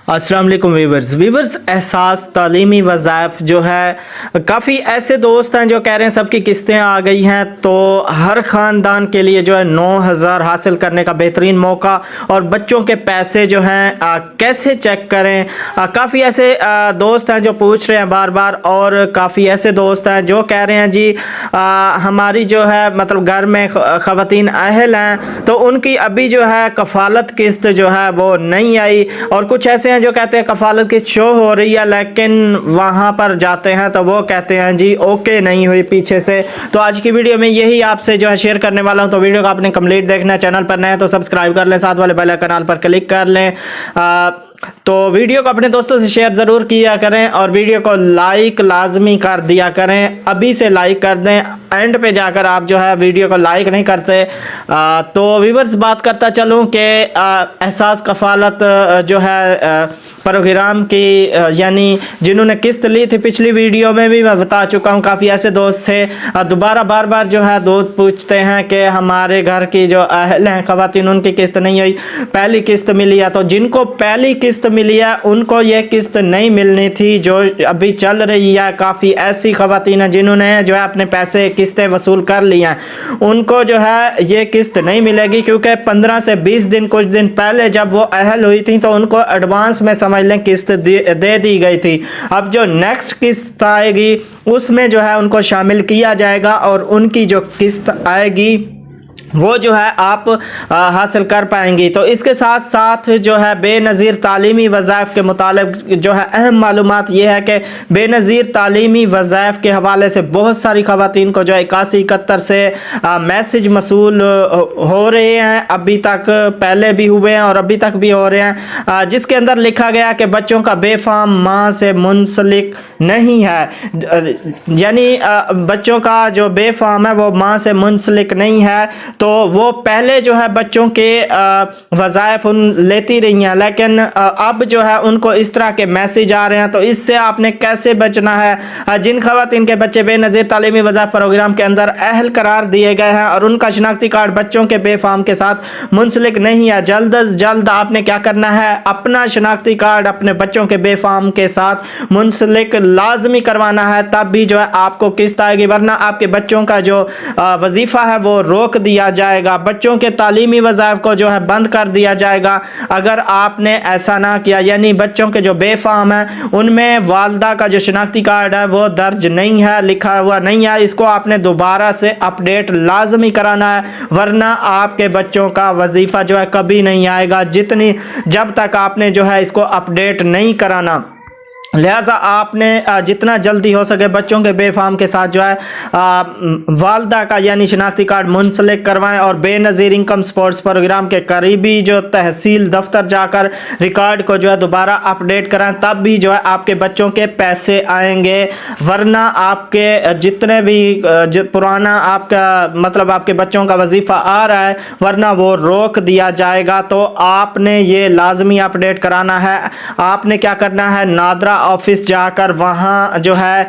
अस्सलाम वालेकुम वीवर्स एहसास तालीमी वज़ाइफ जो है काफ़ी ऐसे दोस्त हैं जो कह रहे हैं सबकी किस्तें आ गई हैं, तो हर ख़ानदान के लिए जो है 9,000 हासिल करने का बेहतरीन मौका और बच्चों के पैसे जो हैं कैसे चेक करें। काफ़ी ऐसे दोस्त हैं जो पूछ रहे हैं बार बार, और काफ़ी ऐसे दोस्त हैं जो कह रहे हैं जी हमारी जो है मतलब घर में ख़वातीन अहल हैं तो उनकी अभी जो है कफ़ालत किस्त जो है वो नहीं आई, और कुछ ऐसे जो कहते हैं कफालत की शो हो रही है लेकिन वहां पर जाते हैं तो वो कहते हैं जी ओके नहीं हुई पीछे से। तो आज की वीडियो में यही आपसे जो है शेयर करने वाला हूं, तो वीडियो को आपने कंप्लीट देखना है। चैनल पर नए हैं तो सब्सक्राइब कर लें, साथ वाले बेल आइकन पर क्लिक कर लें। तो वीडियो को अपने दोस्तों से शेयर ज़रूर किया करें और वीडियो को लाइक लाजमी कर दिया करें, अभी से लाइक कर दें। एंड पे जाकर आप जो है वीडियो को लाइक नहीं करते। तो व्यूअर्स बात करता चलूं कि एहसास कफ़ालत जो है प्रोग्राम की यानी जिन्होंने किस्त ली थी, पिछली वीडियो में भी मैं बता चुका हूं, काफ़ी ऐसे दोस्त थे दोबारा बार बार जो है दोस्त पूछते हैं कि हमारे घर की जो अहल हैं ख़वातीन उनकी किस्त नहीं हुई, पहली किस्त मिली है। तो जिनको पहली किस्त मिली है उनको ये किस्त नहीं मिलनी थी जो अभी चल रही है। काफ़ी ऐसी ख़वातीन हैं जिन्होंने जो है अपने पैसे किस्तें वसूल कर ली हैं, उनको जो है ये किस्त नहीं मिलेगी, क्योंकि 15 से 20 दिन कुछ दिन पहले जब वो अहल हुई थी तो उनको एडवांस में समझ लें किस्त दे दी गई थी। अब जो नेक्स्ट किस्त आएगी उसमें जो है उनको शामिल किया जाएगा और उनकी जो किस्त आएगी वो जो है आप हासिल कर पाएंगी। तो इसके साथ साथ जो है बेनज़ीर तालीमी वज़ाइफ के मुतालिक जो है अहम मालूमात ये है कि बेनज़ीर तालीमी वज़ाइफ के हवाले से बहुत सारी ख़वातीन को जो है 8171 से मैसेज मसूल हो रहे हैं, अभी तक पहले भी हुए हैं और अभी तक भी हो रहे हैं, जिसके अंदर लिखा गया कि बच्चों का बेफाम माँ से मुंसलिक नहीं है, यानी बच्चों का जो बेफाम है वो माँ से मुंसलिक नहीं है। तो वो पहले जो है बच्चों के वज़ाइफ उन लेती रही हैं, लेकिन अब जो है उनको इस तरह के मैसेज आ रहे हैं। तो इससे आपने कैसे बचना है? जिन ख़वातीन के बच्चे बेनज़ीर तालीमी वज़ाइफ प्रोग्राम के अंदर अहल करार दिए गए हैं और उनका शनाख्ती कार्ड बच्चों के बेफाम के साथ मुंसलिक नहीं है, जल्द अज जल्द आपने क्या करना है, अपना शनाख्ती कार्ड अपने बच्चों के बेफाम के साथ मुंसलिक लाजमी करवाना है, तब भी जो है आपको किस्त आएगी, वरना आपके बच्चों का जो वजीफ़ा है वो रोक दिया जाएगा, बच्चों के तालीमी वज़ाइफ को जो है बंद कर दिया जाएगा अगर आपने ऐसा ना किया। यानी बच्चों के जो बेफाम है उनमें वालदा का जो शनाख्ती कार्ड है वो दर्ज नहीं है, लिखा हुआ नहीं है, इसको आपने दोबारा से अपडेट लाजमी कराना है, वरना आपके बच्चों का वजीफ़ा जो है कभी नहीं आएगा जब तक आपने जो है इसको अपडेट नहीं कराना। लिहाजा आपने जितना जल्दी हो सके बच्चों के बेफाम के साथ जो है वालदा का यानी शनाख्ती कार्ड मुंसलिक करवाएं और बेनज़ीर इनकम सपोर्ट्स प्रोग्राम के करीबी जो तहसील दफ्तर जाकर रिकॉर्ड को जो है दोबारा अपडेट कराएं, तब भी जो है आपके बच्चों के पैसे आएंगे, वरना आपके जितने भी पुराना आपका मतलब आपके बच्चों का वजीफ़ा आ रहा है वरना वो रोक दिया जाएगा। तो आपने ये लाजमी अपडेट कराना है। आपने क्या करना है, नादरा ऑफिस जाकर वहाँ जो है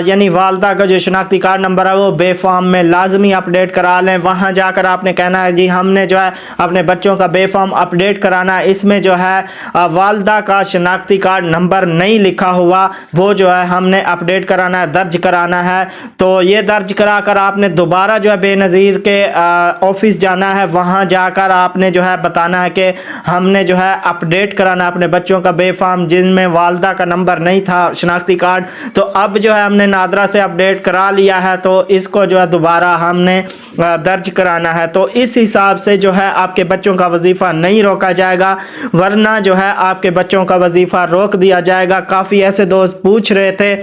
यानी वालदा का जो शनाख्ती कार्ड नंबर है वो बेफाम में लाजमी अपडेट करा लें। वहाँ जाकर आपने कहना है जी हमने जो है अपने बच्चों का बेफाम अपडेट कराना है, इसमें जो है वालदा का शनाख्ती कार्ड नंबर नहीं लिखा हुआ वो जो है हमने अपडेट कराना है, दर्ज कराना है। तो ये दर्ज करा कर आपने दोबारा जो है बेनज़ीर के ऑफिस जाना है, वहाँ जाकर आपने जो है बताना है कि हमने जो है अपडेट कराना अपने बच्चों का बेफाम जिनमें वालदा का नंबर नहीं था शनाख्ती कार्ड, तो अब जो है हमने नादरा से अपडेट करा लिया है तो इसको जो है दोबारा हमने दर्ज कराना है। तो इस हिसाब से जो है आपके बच्चों का वजीफ़ा नहीं रोका जाएगा, वरना जो है आपके बच्चों का वजीफ़ा रोक दिया जाएगा। काफ़ी ऐसे दोस्त पूछ रहे थे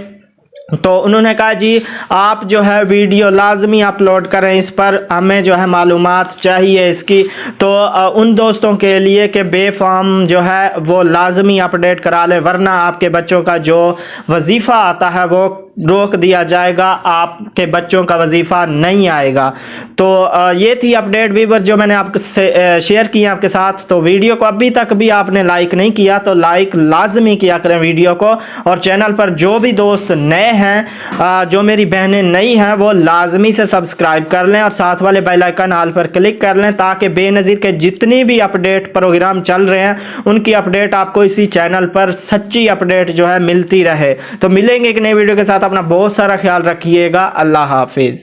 तो उन्होंने कहा जी आप जो है वीडियो लाजमी अपलोड करें, इस पर हमें जो है मालूमात चाहिए इसकी। तो उन दोस्तों के लिए कि बेफाम जो है वो लाजमी अपडेट करा लें, वरना आपके बच्चों का जो वजीफ़ा आता है वो रोक दिया जाएगा, आपके बच्चों का वजीफ़ा नहीं आएगा। तो ये थी अपडेट वीवर जो मैंने आपके शेयर की आपके साथ। तो वीडियो को अभी तक भी आपने लाइक नहीं किया तो लाइक लाजमी किया करें वीडियो को, और चैनल पर जो भी दोस्त नए हैं, जो मेरी बहनें नई हैं, वो लाजमी से सब्सक्राइब कर लें और साथ वाले बेल आइकन ऑल पर क्लिक कर लें, ताकि बेनज़ीर के जितनी भी अपडेट प्रोग्राम चल रहे हैं उनकी अपडेट आपको इसी चैनल पर सच्ची अपडेट जो है मिलती रहे। तो मिलेंगे एक नई वीडियो के साथ, अपना बहुत सारा ख्याल रखिएगा। अल्लाह हाफिज़।